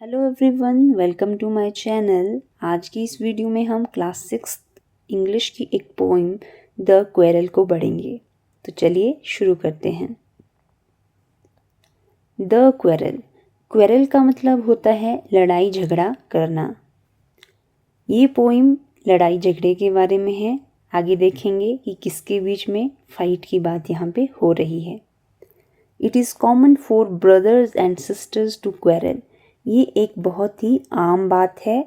Hello everyone, welcome to my channel. आज की इस वीडियो में हम क्लास 6 इंग्लिश की एक पोइम द क्वेरल को पढ़ेंगे। तो चलिए शुरू करते हैं। The quarrel. क्वेरल का मतलब होता है लड़ाई झगड़ा करना। ये पोइम लड़ाई झगड़े के बारे में है। आगे देखेंगे कि किसके बीच में फाइट की बात यहाँ पे हो रही है। It is common for brothers and sisters to quarrel. ये एक बहुत ही आम बात है,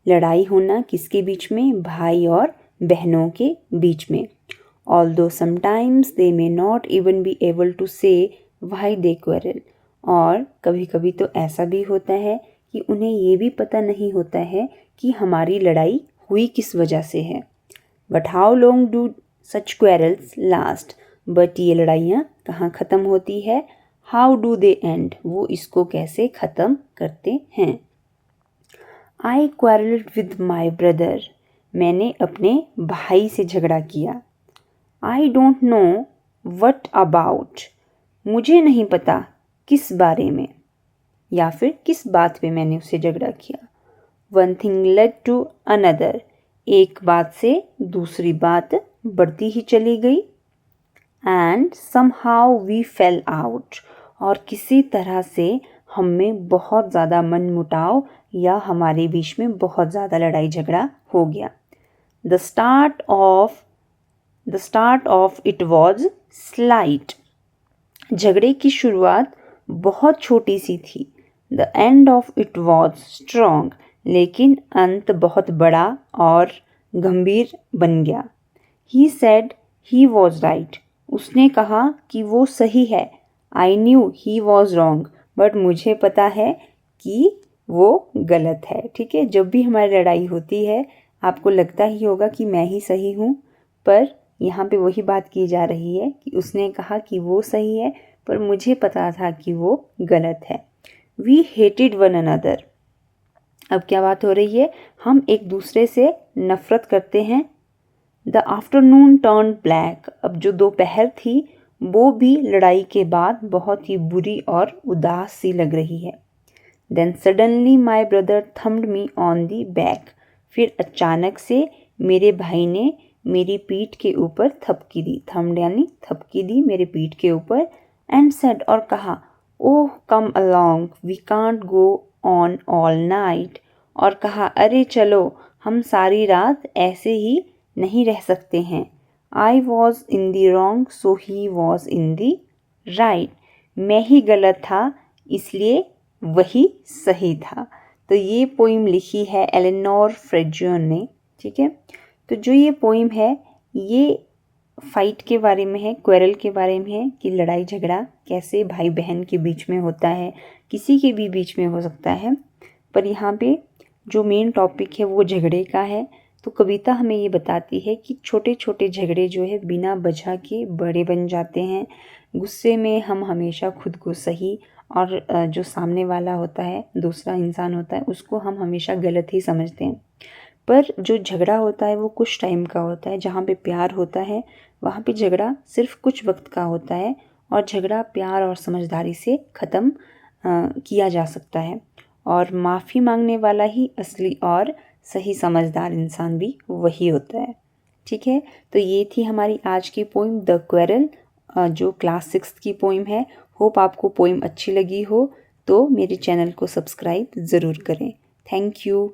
लड़ाई होना किसके बीच में, भाई और बहनों के बीच में। Although sometimes they may not even be able to say why they quarrel. और कभी कभी तो ऐसा भी होता है कि उन्हें ये भी पता नहीं होता है कि हमारी लड़ाई हुई किस वजह से है। But how long do such quarrels last. But ये लड़ाइयाँ कहाँ ख़त्म होती है, हाउ डू दे एंड, वो इसको कैसे ख़त्म करते हैं। आई क्वारल्ड विद माई ब्रदर। मैंने अपने भाई से झगड़ा किया। I don't know what about. मुझे नहीं पता किस बारे में या फिर किस बात पे मैंने उससे झगड़ा किया। One thing led to another. एक बात से दूसरी बात बढ़ती ही चली गई। And somehow we fell out. और किसी तरह से हम में बहुत ज़्यादा मनमुटाव या हमारे बीच में बहुत ज़्यादा लड़ाई झगड़ा हो गया। The start of it was slight. झगड़े की शुरुआत बहुत छोटी सी थी। The end of it was strong. लेकिन अंत बहुत बड़ा और गंभीर बन गया। He said he was right. उसने कहा कि वो सही है। I knew he was wrong. But मुझे पता है कि वो गलत है। ठीक है, जब भी हमारी लड़ाई होती है आपको लगता ही होगा कि मैं ही सही हूँ, पर यहाँ पे वही बात की जा रही है कि उसने कहा कि वो सही है पर मुझे पता था कि वो गलत है। We hated one another. अब क्या बात हो रही है, हम एक दूसरे से नफरत करते हैं। The afternoon turn black. अब जो दोपहर थी वो भी लड़ाई के बाद बहुत ही बुरी और उदास सी लग रही है। Then suddenly my brother thumped me on the back. फिर अचानक से मेरे भाई ने मेरी पीठ के ऊपर थपकी दी। थम्ड यानी थपकी दी मेरे पीठ के ऊपर। एंड सेड, और कहा, oh come along we can't go on all night. और कहा, अरे चलो हम सारी रात ऐसे ही नहीं रह सकते हैं। I was in the wrong so he was in the right. मैं ही गलत था इसलिए वही सही था। तो ये पोइम लिखी है एलेनोर फ्रेजियन ने। ठीक है, तो जो ये पोइम है ये फाइट के बारे में है, क्वेरल के बारे में है कि लड़ाई झगड़ा कैसे भाई बहन के बीच में होता है, किसी के भी बीच में हो सकता है। पर यहाँ पे जो मेन टॉपिक है वो झगड़े का है। तो कविता हमें ये बताती है कि छोटे छोटे झगड़े जो है बिना वजह के बड़े बन जाते हैं। गुस्से में हम हमेशा खुद को सही और जो सामने वाला होता है, दूसरा इंसान होता है, उसको हम हमेशा गलत ही समझते हैं। पर जो झगड़ा होता है वो कुछ टाइम का होता है। जहाँ पे प्यार होता है वहाँ पे झगड़ा सिर्फ कुछ वक्त का होता है और झगड़ा प्यार और समझदारी से ख़त्म किया जा सकता है। और माफ़ी मांगने वाला ही असली और सही समझदार इंसान भी वही होता है। ठीक है, तो ये थी हमारी आज की पोइम द क्वेरल, जो क्लास 6 की पोइम है। होप आपको पोइम अच्छी लगी हो तो मेरे चैनल को सब्सक्राइब ज़रूर करें। Thank you.